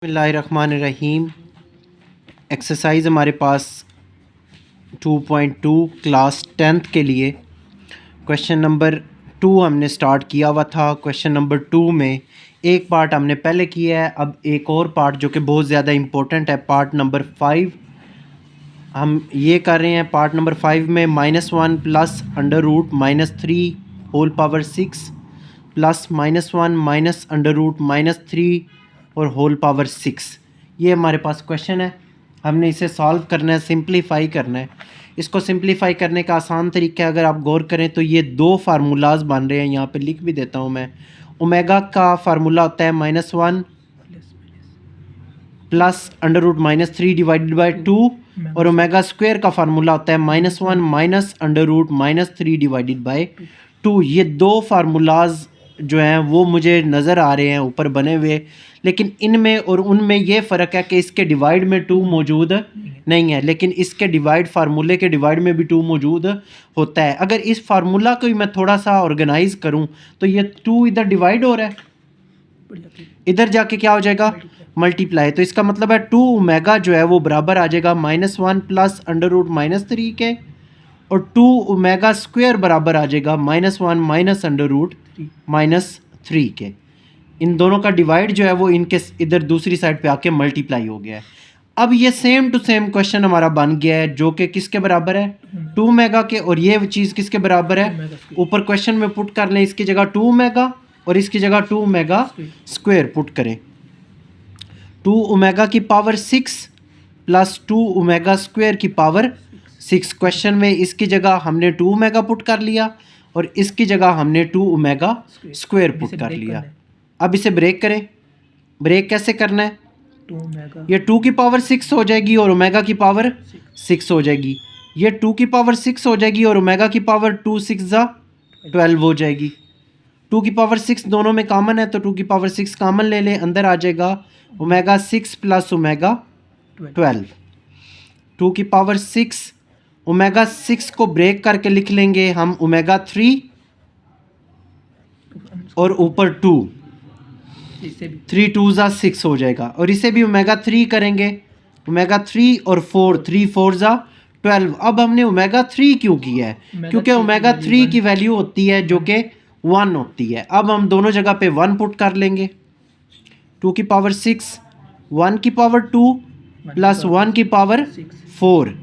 बिस्मिल्लाहिर्रहमानिर्रहीम। एक्सरसाइज हमारे पास 2.2 class 10th के लिए क्वेश्चन नंबर 2 हमने स्टार्ट किया हुआ था। क्वेश्चन नंबर 2 में एक पार्ट हमने पहले किया है, अब एक और पार्ट जो कि बहुत ज़्यादा इम्पोर्टेंट है, पार्ट नंबर 5 हम ये कर रहे हैं। पार्ट नंबर 5 में -1 plus under root -3 whole power 6 plus -1 minus under root -3 और होल पावर 6, ये हमारे पास क्वेश्चन है। हमने इसे सॉल्व करना है, सिंप्लीफाई करना है। इसको सिंप्लीफाई करने का आसान तरीका है, अगर आप गौर करें तो ये दो फार्मूलाज बन रहे हैं, यहाँ पे लिख भी देता हूँ मैं। ओमेगा का फार्मूला होता है -1 plus under root -3 divided by 2 और ओमेगा स्क्वायर का फार्मूला होता है -1 minus under root -3 divided by 2। ये दो फार्मूलाज जो हैं वो मुझे नज़र आ रहे हैं ऊपर बने हुए, लेकिन इनमें और उनमें ये फ़र्क है कि इसके डिवाइड में 2 मौजूद नहीं है, लेकिन इसके डिवाइड फार्मूले के डिवाइड में भी 2 मौजूद होता है। अगर इस फार्मूला को मैं थोड़ा सा ऑर्गेनाइज करूं तो ये 2 इधर डिवाइड हो रहा है, इधर जाके क्या हो जाएगा, मल्टीप्लाई। तो इसका मतलब है 2 ओमेगा जो है वो बराबर आ जाएगा -1 प्लस अंडर रूट -3 के, और 2 ओमेगा स्क्वायर बराबर आ जाएगा -1 माइनस अंडर रूट -3 के। इन दोनों का डिवाइड जो है वो इनके इधर दूसरी साइड पे आके मल्टीप्लाई हो गया है। अब ये सेम टू सेम क्वेश्चन हमारा बन गया है, जो कि किसके बराबर है, 2 ओमेगा के, और ये चीज़ किसके बराबर है, ऊपर क्वेश्चन में पुट कर लें। इसकी जगह 2 ओमेगा और इसकी जगह 2 ओमेगा स्क्वायर पुट करें। 2 ओमेगा की पावर 6 प्लस 2 ओमेगा स्क्वायर की पावर 6। क्वेश्चन में इसकी जगह हमने 2 ओमेगा पुट कर लिया और इसकी जगह हमने 2 ओमेगा स्क्वायर पुट कर लिया। अब इसे ब्रेक करें। ब्रेक कैसे करना है, ये 2 की पावर 6 हो जाएगी और ओमेगा की पावर 6 हो जाएगी। ये 2 की पावर 6 हो जाएगी और ओमेगा की पावर 2 6 जा 12 हो जाएगी। 2 की पावर 6 दोनों में कॉमन है तो 2 की पावर 6 कॉमन ले लें, अंदर आ जाएगा ओमेगा 6 प्लस ओमेगा 12। 2 की पावर 6, ओमेगा 6 को ब्रेक करके लिख लेंगे हम ओमेगा 3 और ऊपर 2, 3 2 जा 6 हो जाएगा। और इसे भी ओमेगा 3 करेंगे, ओमेगा 3 और 4, 3 4 जा 12। अब हमने ओमेगा 3 क्यों किया है, क्योंकि ओमेगा 3 की वैल्यू होती है जो कि 1 होती है। अब हम दोनों जगह पे 1 पुट कर लेंगे। 2 की पावर 6, 1 की पावर 2 प्लस 1 की पावर 4,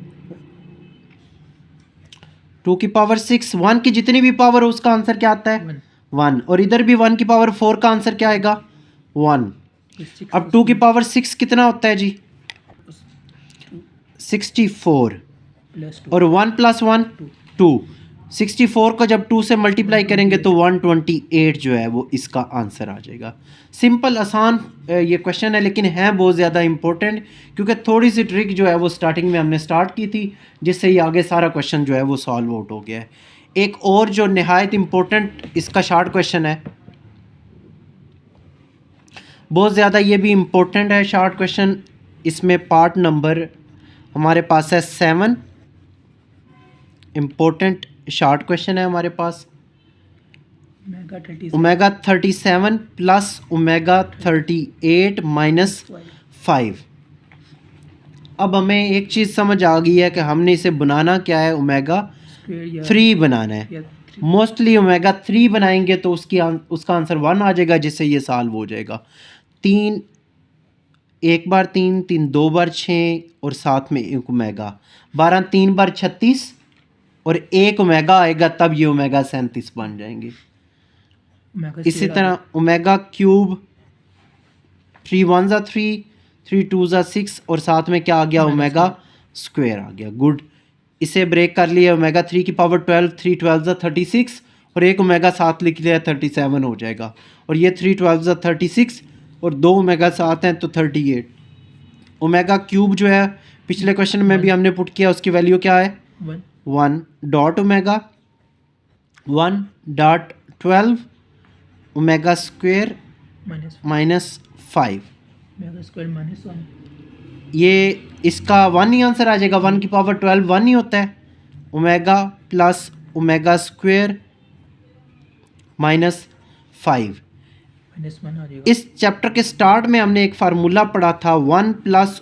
2 की पावर 6, 1 की जितनी भी पावर हो उसका आंसर क्या आता है, 1। और इधर भी 1 की पावर 4 का आंसर क्या आएगा, 1। अब 2 की पावर 6 कितना होता है जी, 64, और 1 प्लस 1 2। 64 को जब 2 से मल्टीप्लाई करेंगे तो 128 जो है वो इसका आंसर आ जाएगा। सिंपल आसान ये क्वेश्चन है, लेकिन है बहुत ज़्यादा इंपॉर्टेंट, क्योंकि थोड़ी सी ट्रिक जो है वो स्टार्टिंग में हमने स्टार्ट की थी, जिससे ही आगे सारा क्वेश्चन जो है वो सॉल्व आउट हो गया है। एक और जो नहायत इम्पोर्टेंट इसका शॉर्ट क्वेश्चन है, बहुत ज़्यादा ये भी इम्पोर्टेंट है शॉर्ट क्वेश्चन। इसमें पार्ट नंबर हमारे पास है 7, इम्पोर्टेंट शॉर्ट क्वेश्चन है हमारे पास। Omega 37 plus omega 38 minus 5। अब हमें एक चीज़ समझ आ गई है कि हमने इसे बनाना क्या है, ओमेगा 3 बनाना है। मोस्टली ओमेगा 3 बनाएंगे तो उसका आंसर 1 आ जाएगा, जिससे ये सॉल्व हो जाएगा। 3 एक बार 3 3 2 बार 6 और साथ में एक ओमेगा 12 3 बार 36 और एक ओमेगा आएगा, तब ये ओमेगा 37 बन जाएंगे। इसी तरह ओमेगा क्यूब 3 1 जा 3 3 2 जा 6 और साथ में क्या आ गया, ओमेगा स्क्वायर आ गया। गुड, इसे ब्रेक कर लिया। ओमेगा 3 की पावर 12, 3 12 जा 36 और एक ओमेगा साथ लिख लिया 37 हो जाएगा। और ये 3 12 जा 36 और 2 ओमेगा साथ हैं तो 38। ओमेगा क्यूब जो है पिछले क्वेश्चन में भी हमने पुट किया, उसकी वैल्यू क्या है, 1 dot omega 1 dot 12 omega square -5। ये इसका 1 ही आंसर आ जाएगा। 1 की पावर 12 1 ही होता है। Omega plus omega square -5। -1 आ जाएगा। इस चैप्टर के स्टार्ट में हमने एक फार्मूला पढ़ा था 1 plus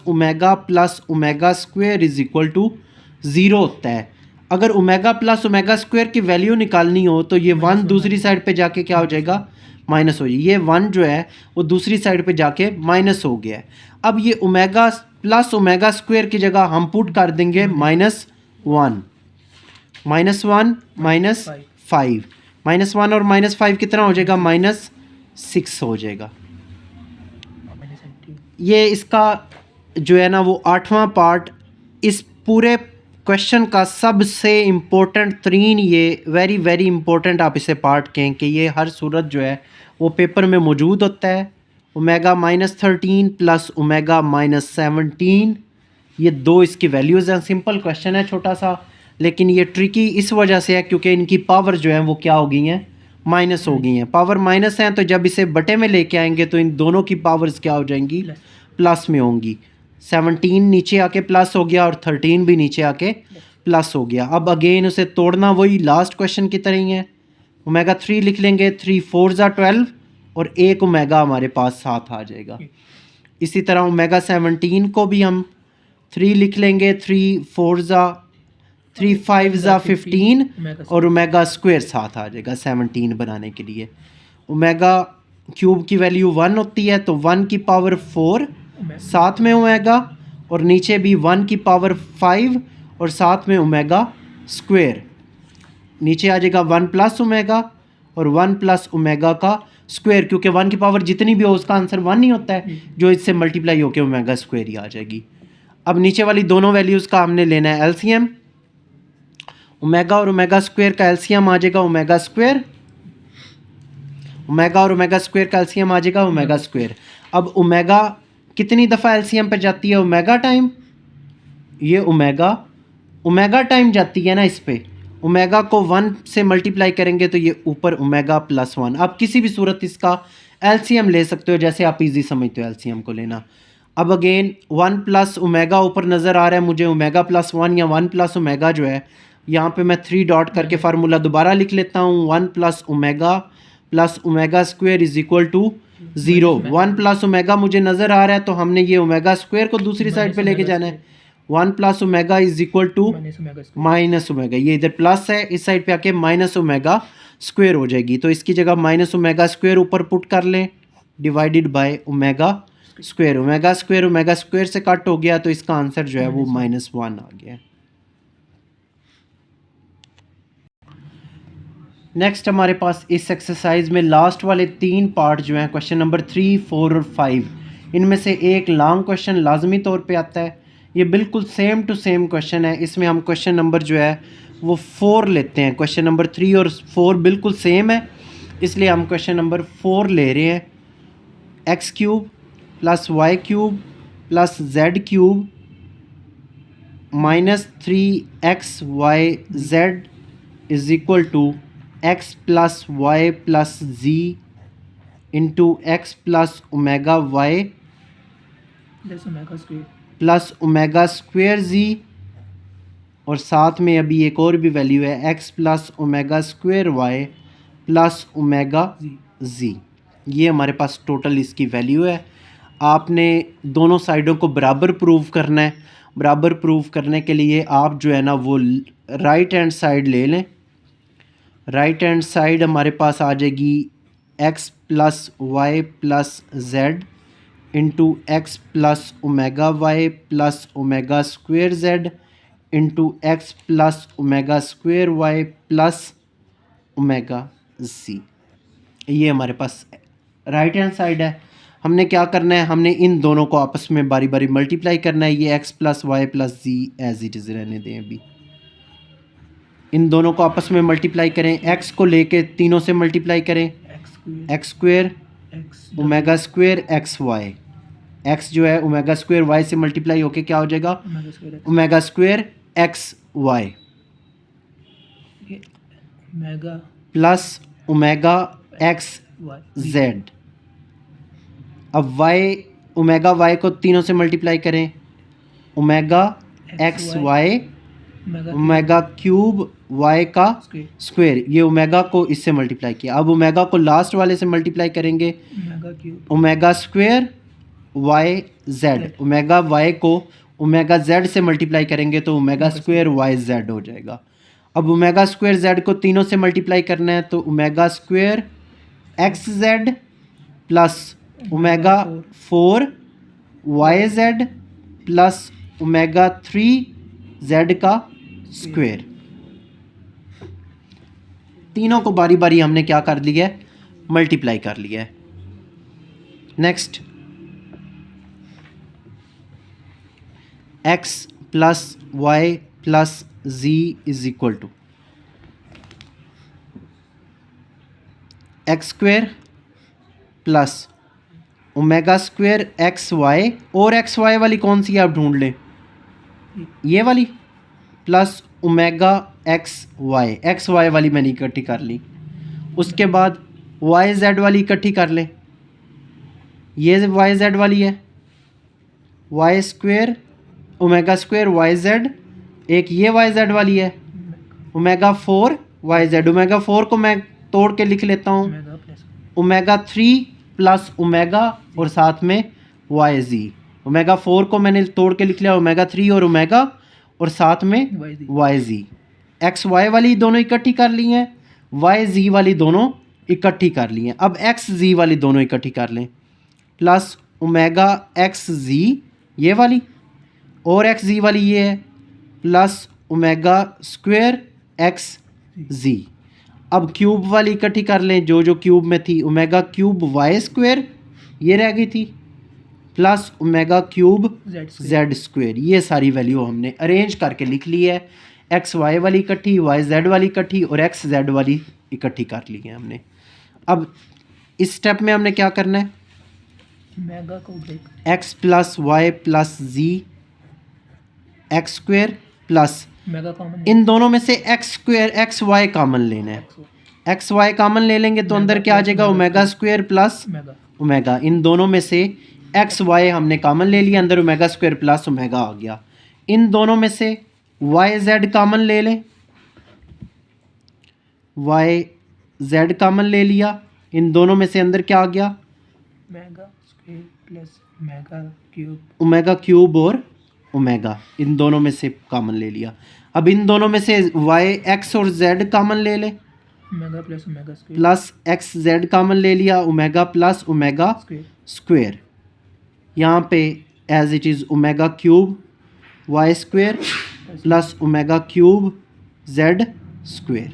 omega square is equal to 0 होता है। अगर ओमेगा प्लस ओमेगा स्क्वेयर की वैल्यू निकालनी हो तो ये 1 दूसरी साइड पे जाके क्या हो जाएगा, माइनस हो जाएगी। ये 1 जो है वो दूसरी साइड पे जाके माइनस हो गया है। अब ये ओमेगा प्लस ओमेगा स्क्वेयर की जगह हम पुट कर देंगे -1 -1 -5 -1 और -5 कितना हो जाएगा, -6 हो जाएगा। ये इसका जो है ना वो 8वां पार्ट इस पूरे क्वेश्चन का सबसे इम्पोर्टेंट तरीन, ये वेरी वेरी इम्पोर्टेंट आप इसे पार्ट कहें कि ये हर सूरत जो है वो पेपर में मौजूद होता है। ओमेगा -13 प्लस ओमेगा -17 ये दो इसकी वैल्यूज़ हैं। सिंपल क्वेश्चन है छोटा सा, लेकिन ये ट्रिकी इस वजह से है क्योंकि इनकी पावर जो है वो क्या हो गई हैं, माइनस हो गई हैं। पावर माइनस हैं तो जब इसे बटे में लेके आएंगे तो इन दोनों की पावर्स क्या हो जाएंगी, प्लस में होंगी। 17 नीचे आके प्लस हो गया और 13 भी नीचे आके प्लस हो गया। अब अगेन उसे तोड़ना वही लास्ट क्वेश्चन की तरह ही है। ओमेगा 3 लिख लेंगे, 3 4 ज़ा 12 और एक ओमेगा हमारे पास साथ आ जाएगा। इसी तरह ओमेगा 17 को भी हम 3 लिख लेंगे, 3 4 ज़ा 3 5 ज़ा 15 और ओमेगा स्क्वेयर साथ आ जाएगा 17 बनाने के लिए। ओमेगा क्यूब की वैल्यू 1 होती है तो 1 की पावर 4 साथ में ओमेगा और नीचे भी 1 की पावर 5 और साथ में ओमेगा स्क्वेयर। नीचे आ जाएगा 1 प्लस ओमेगा और 1 प्लस ओमेगा का स्क्वेयर, क्योंकि 1 की पावर जितनी भी हो उसका आंसर 1 ही होता है, जो इससे मल्टीप्लाई होकर ओमेगा स्क्वेयर ही आ जाएगी। अब नीचे वाली दोनों वैल्यूज़ का हमने लेना है एलसीएम। ओमेगा और ओमेगा स्क्वेयर का एलसीएम आ जाएगा ओमेगा स्क्वेयर, ओमेगा और ओमेगा स्क्वेयर का एलसीएम आ जाएगा ओमेगा स्क्वेयर। अब ओमेगा कितनी दफ़ा एलसीएम पर जाती है, ओमेगा टाइम, ये ओमेगा टाइम जाती है ना इस पे। ओमेगा को 1 से मल्टीप्लाई करेंगे तो ये ऊपर ओमेगा प्लस 1। आप किसी भी सूरत इसका एलसीएम ले सकते हो, जैसे आप इजी समझते हो एलसीएम को लेना। अब अगेन 1 प्लस ओमेगा ऊपर नज़र आ रहा है मुझे, ओमेगा प्लस 1 या 1 प्लस ओमेगा जो है यहाँ पे मैं 3 डॉट करके फार्मूला दोबारा लिख लेता हूँ। 1 plus omega square is equal to 0। 1 plus omega मुझे नज़र आ रहा है तो हमने ये ओमेगा स्क्वेयर को दूसरी साइड पे लेके जाना है। 1 plus omega is equal to minus omega, ये इधर प्लस है, इस साइड पे आके माइनस ओमेगा स्क्वेयर हो जाएगी। तो इसकी जगह माइनस ओमेगा स्क्वेयर ऊपर पुट कर लें divided by omega square. Omega square से कट हो गया तो इसका आंसर जो है वो -1 आ गया। नेक्स्ट हमारे पास इस एक्सरसाइज में लास्ट वाले 3 पार्ट जो हैं, क्वेश्चन नंबर 3 4 और 5, इनमें से एक लॉन्ग क्वेश्चन लाजमी तौर पे आता है। ये बिल्कुल सेम टू सेम क्वेश्चन है। इसमें हम क्वेश्चन नंबर जो है वो 4 लेते हैं। क्वेश्चन नंबर 3 और 4 बिल्कुल सेम है, इसलिए हम क्वेश्चन नंबर 4 ले रहे हैं। X cube plus y cube plus z cube -3xyz is equal to x plus Y plus z into x plus omega y plus omega square z, और साथ में अभी एक और भी वैल्यू है x plus omega square y plus omega z। ये हमारे पास टोटल इसकी वैल्यू है। आपने दोनों साइडों को बराबर प्रूव करना है। बराबर प्रूव करने के लिए आप जो है ना वो राइट हैंड साइड ले लें। राइट हैंड साइड हमारे पास आ जाएगी x plus Y plus z into x plus omega y plus omega square z into x plus omega square y plus omega z। ये हमारे पास राइट हैंड साइड है। हमने क्या करना है, हमने इन दोनों को आपस में बारी बारी मल्टीप्लाई करना है। ये x plus Y plus z as it is रहने दें। अभी इन दोनों को आपस में मल्टीप्लाई करें, x को लेके तीनों से मल्टीप्लाई करें, x square omega square x y. x जो है ओमेगा स्क्वेयर y से मल्टीप्लाई होके क्या हो जाएगा, omega square x y plus omega x z. अब y ओमेगा y को तीनों से मल्टीप्लाई करें, omega x y omega cube y का स्क्वायर, ये ओमेगा को इससे मल्टीप्लाई किया। अब ओमेगा को लास्ट वाले से मल्टीप्लाई करेंगे, omega square y z, omega y को ओमेगा जेड से मल्टीप्लाई करेंगे तो ओमेगा स्क्वायर वाई जेड हो जाएगा। अब ओमेगा स्क्वायर जेड को तीनों से मल्टीप्लाई करना है तो omega square x z plus omega 4 y z plus omega 3 z का स्क्वायर। तीनों को बारी बारी हमने क्या कर लिया है, मल्टीप्लाई कर लिया है। Next, x plus Y plus z is equal to X square plus omega square x Y, और एक्स वाई वाली कौन सी आप ढूंढ लें, ये वाली, plus omega x Y, X Y वाली मैंने इकट्ठी कर ली। उसके बाद वाई जेड वाली इकट्ठी कर लें, ये वाई जेड वाली है, Y square omega square Y Z, एक ये वाई जेड वाली है ओमेगा 4 वाई जेड। ओमेगा 4 को मैं तोड़ के लिख लेता हूँ, ओमेगा 3 प्लस ओमेगा और साथ में वाई जी। ओमेगा 4 को मैंने तोड़ के लिख लिया, ओमेगा 3 और ओमेगा और साथ में वाई जी। एक्स वाई वाली दोनों इकट्ठी कर ली हैं, वाई जी वाली दोनों इकट्ठी कर ली हैं। अब एक्स जी वाली दोनों इकट्ठी कर लें, प्लस ओमेगा एक्स जी ये वाली, और एक्स जी वाली ये है, प्लस ओमेगा स्क्वायर एक्स जी। अब क्यूब वाली इकट्ठी कर लें, जो जो क्यूब में थी, ओमेगा क्यूब वाई स्क्वायर ये रह गई थी, plus omega cube Z square. ये सारी वैल्यू हमने अरेंज करके लिख ली है, एक्स वाई वाली इकट्ठी, वाई जेड वाली इकट्ठी और एक्स जेड वाली इकट्ठी कर ली है हमने। अब इस स्टेप में हमने क्या करना है, X plus Y plus Z X square plus इन दोनों में से X square X Y common लेना है, एक्स वाई कॉमन ले लेंगे तो अंदर क्या आ जाएगा, ओमेगा स्क्वायर प्लस ओमेगा। इन दोनों में से एक्स वाई हमने कॉमन ले लिया, अंदर ओमेगा स्क्वायर प्लस ओमेगा आ गया। इन दोनों में से वाई जेड कॉमन ले लें, वाई जेड कॉमन ले लिया, इन दोनों में से अंदर क्या आ गया, omega square plus omega cube और ओमेगा, इन दोनों में से कॉमन ले लिया। अब इन दोनों में से वाई एक्स और जेड कॉमन ले लें, omega plus omega square plus X Z common ले लिया, ओमेगा प्लस ओमेगा स्क्वायर। यहाँ पे as it is omega cube Y square plus omega cube Z square.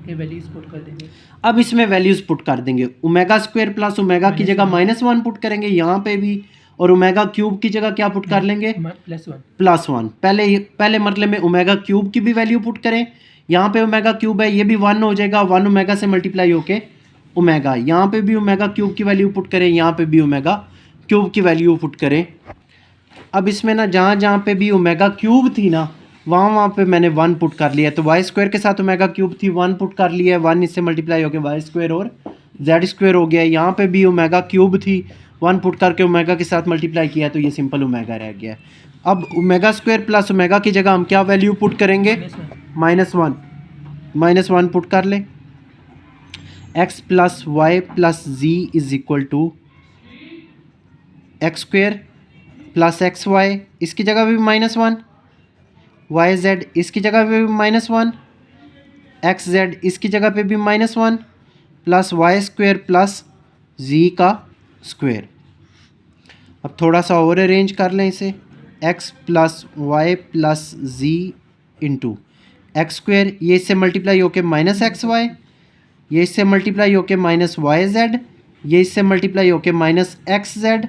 ये वैल्यूज पुट कर देंगे। अब इसमें वैल्यूज पुट कर देंगे, ओमेगा स्क्वायर प्लस ओमेगा की जगह -1 पुट करेंगे यहाँ पे भी, और ओमेगा क्यूब की जगह क्या पुट कर लेंगे, +1। पहले मरले में ओमेगा क्यूब की भी वैल्यू पुट करें, यहाँ पे ओमेगा क्यूब है ये भी 1 हो जाएगा, 1 ओमेगा से मल्टीप्लाई होके ओमेगा, यहाँ पे भी ओमेगा क्यूब की वैल्यू पुट करें, यहाँ पे भी ओमेगा क्यूब की वैल्यू पुट करें। अब इसमें ना जहाँ जहाँ पे भी ओमेगा क्यूब थी ना वहाँ पे मैंने 1 पुट कर लिया, तो वाई स्क्वायर के साथ ओमेगा क्यूब थी 1 पुट कर लिया है, 1 इससे मल्टीप्लाई होकर वाई स्क्वायर और जेड स्क्वायर हो गया। यहाँ पे भी ओमेगा क्यूब थी 1 पुट करके ओमेगा के साथ मल्टीप्लाई किया तो ये सिंपल ओमेगा रह गया। अब ओमेगा स्क्वायर प्लस ओमेगा की जगह हम क्या वैल्यू पुट करेंगे, -1 पुट कर लें, X plus Y plus Z is equal to X square plus X Y, इसकी जगह भी -1, वाई जेड इसकी जगह पे भी -1, एक्स जेड इसकी जगह पे भी -1 plus y square plus z का स्क्वायर। अब थोड़ा सा और अरेंज कर लें इसे, x plus Y plus z into x square, ये इससे मल्टीप्लाई होके -xy, ये इससे मल्टीप्लाई होके -yz, ये इससे मल्टीप्लाई होके -xz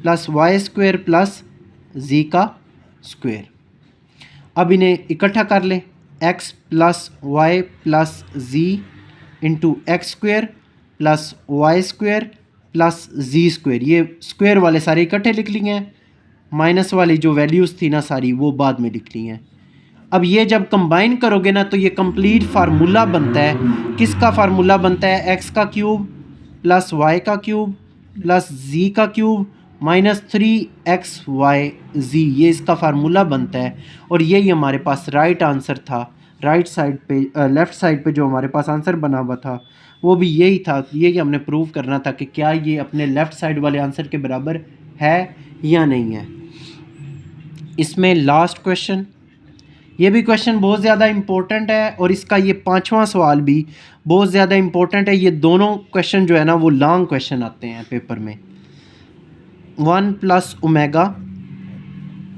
plus y square plus z का स्क्वायर। अब इन्हें इकट्ठा कर लें, x plus Y plus z into x square plus y square plus z square, ये स्क्वायर वाले सारे इकट्ठे लिख लिए हैं, माइनस वाली जो वैल्यूज़ थी ना सारी वो बाद में लिख ली हैं। अब ये जब कंबाइन करोगे ना तो ये कंप्लीट फार्मूला बनता है, किसका फार्मूला बनता है, x का क्यूब प्लस y का क्यूब प्लस z का क्यूब -3xyz ये इसका फार्मूला बनता है और यही हमारे पास राइट आंसर था। राइट साइड पे लेफ़्ट साइड पे जो हमारे पास आंसर बना हुआ था वो भी यही था। यही हमने प्रूव करना था कि क्या ये अपने लेफ़्ट साइड वाले आंसर के बराबर है या नहीं है। इसमें लास्ट क्वेश्चन, ये भी क्वेश्चन बहुत ज़्यादा इम्पोर्टेंट है और इसका ये 5वां सवाल भी बहुत ज़्यादा इम्पोर्टेंट है। ये दोनों क्वेश्चन जो है ना वो लॉन्ग क्वेश्चन आते हैं पेपर में। 1 plus omega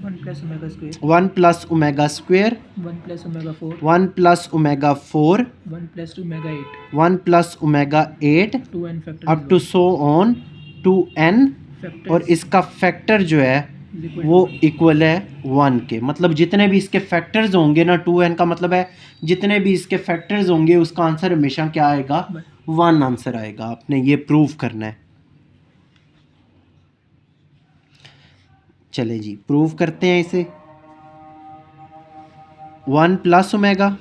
1 plus omega square 1 plus omega square 1 plus omega 4 1 plus omega 4 1 plus omega 8 1 plus omega 8 2n factor up to so on 2n और इसका फैक्टर जो है वो इक्वल है 1 के। मतलब जितने भी इसके फैक्टर्स होंगे ना 2n का मतलब है जितने भी इसके फैक्टर्स होंगे उसका आंसर हमेशा क्या आएगा 1 आंसर आएगा। आपने ये प्रूव करना है। चले जी प्रूव करते हैं इसे। 1 plus omega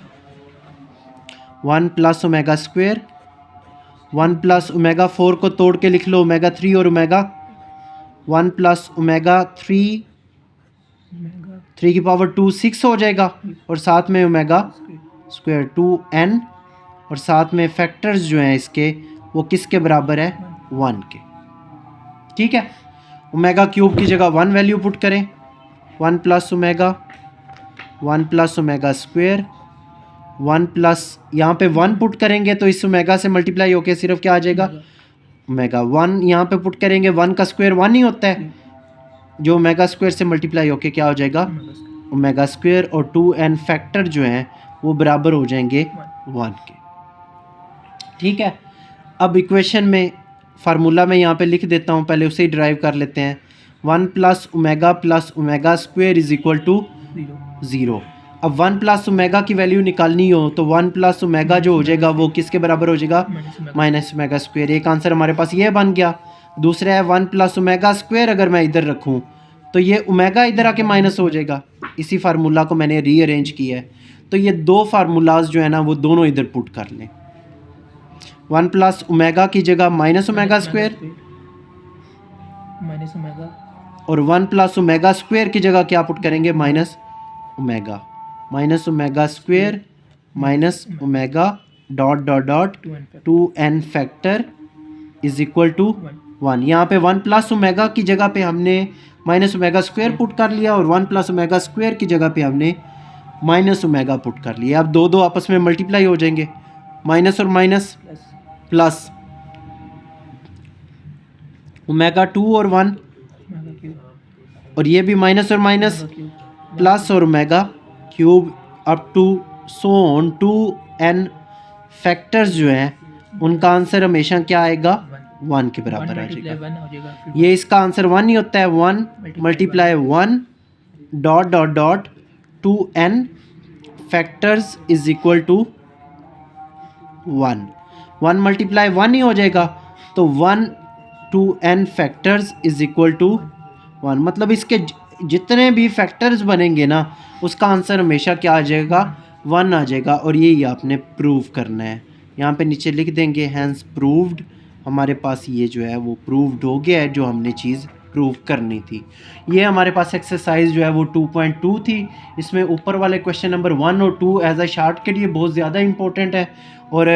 1 plus omega square 1 plus omega 4 को तोड़ के लिख लो ओमेगा 3 और ओमेगा 1 प्लस ओमेगा 3 की पावर 2 6 हो जाएगा और साथ में ओमेगा स्क्वायर 2n और साथ में फैक्टर्स जो हैं इसके वो किसके बराबर है 1 के। ठीक है, ओमेगा क्यूब की जगह 1 वैल्यू पुट करें 1 प्लस ओमेगा स्क्वायर 1 प्लस यहाँ पे 1 पुट करेंगे तो इस ओमेगा से मल्टीप्लाई होके सिर्फ क्या आ जाएगा ओमेगा 1 यहाँ पे पुट करेंगे 1 का स्क्वायर 1 ही होता है जो ओमेगा स्क्वायर से मल्टीप्लाई होके क्या हो जाएगा ओमेगा स्क्वायर और 2n फैक्टर जो हैं वो बराबर हो जाएंगे 1 के। ठीक है, अब इक्वेशन में फार्मूला मैं यहाँ पे लिख देता हूँ, पहले उसे ही ड्राइव कर लेते हैं। 1 plus omega square is equal to 0। अब 1 प्लस ओमेगा की वैल्यू निकालनी हो तो 1 प्लस ओमेगा जो हो जाएगा वो किसके बराबर हो जाएगा माइनस ओमेगा स्क्वायर। एक आंसर हमारे पास ये बन गया। दूसरा है 1 प्लस ओमेगा स्क्वायर अगर मैं इधर रखूँ तो ये ओमेगा इधर आके माइनस हो जाएगा। इसी फार्मूला को मैंने रीअरेंज किया है तो ये दो फार्मूलाज जो है ना वो दोनों इधर पुट कर लें। 1 प्लस ओमेगा की जगह minus omega square minus omega और 1 प्लस ओमेगा स्क्वायर की जगह क्या पुट करेंगे minus omega square minus omega dot dot dot 2n factor is equal to 1। यहाँ पे 1 प्लस ओमेगा की जगह पे हमने माइनस ओमेगा स्क्वायर पुट कर लिया और 1 प्लस ओमेगा स्क्वायर की जगह पे हमने माइनस ओमेगा पुट कर लिया। अब दो आपस में मल्टीप्लाई हो जाएंगे, माइनस और माइनस प्लस ओमेगा 2 और 1 और ये भी माइनस और माइनस प्लस और omega cube up to so on 2n factors जो हैं उनका आंसर हमेशा क्या आएगा 1 के बराबर आ जाएगा। ये इसका आंसर 1 ही होता है। 1 multiply 1 dot dot dot 2n factors is equal to 1 multiply 1 ही हो जाएगा तो 1 2n factors is equal to 1। मतलब इसके जितने भी फैक्टर्स बनेंगे ना उसका आंसर हमेशा क्या आ जाएगा 1 आ जाएगा और यही आपने प्रूव करना है। यहाँ पे नीचे लिख देंगे हैंस प्रूव्ड। हमारे पास ये जो है वो प्रूव्ड हो गया है जो हमने चीज़ प्रूव करनी थी। ये हमारे पास एक्सरसाइज जो है वो 2.2 थी। इसमें ऊपर वाले क्वेश्चन नंबर 1 और 2 एज अ शार्ट के लिए बहुत ज़्यादा इंपॉर्टेंट है और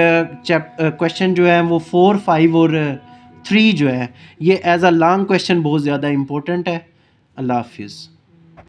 क्वेश्चन जो है वो 4, 5 और 3 जो है ये एज अ लॉन्ग क्वेश्चन बहुत ज़्यादा इंपॉर्टेंट है। अल्लाह हाफिज़।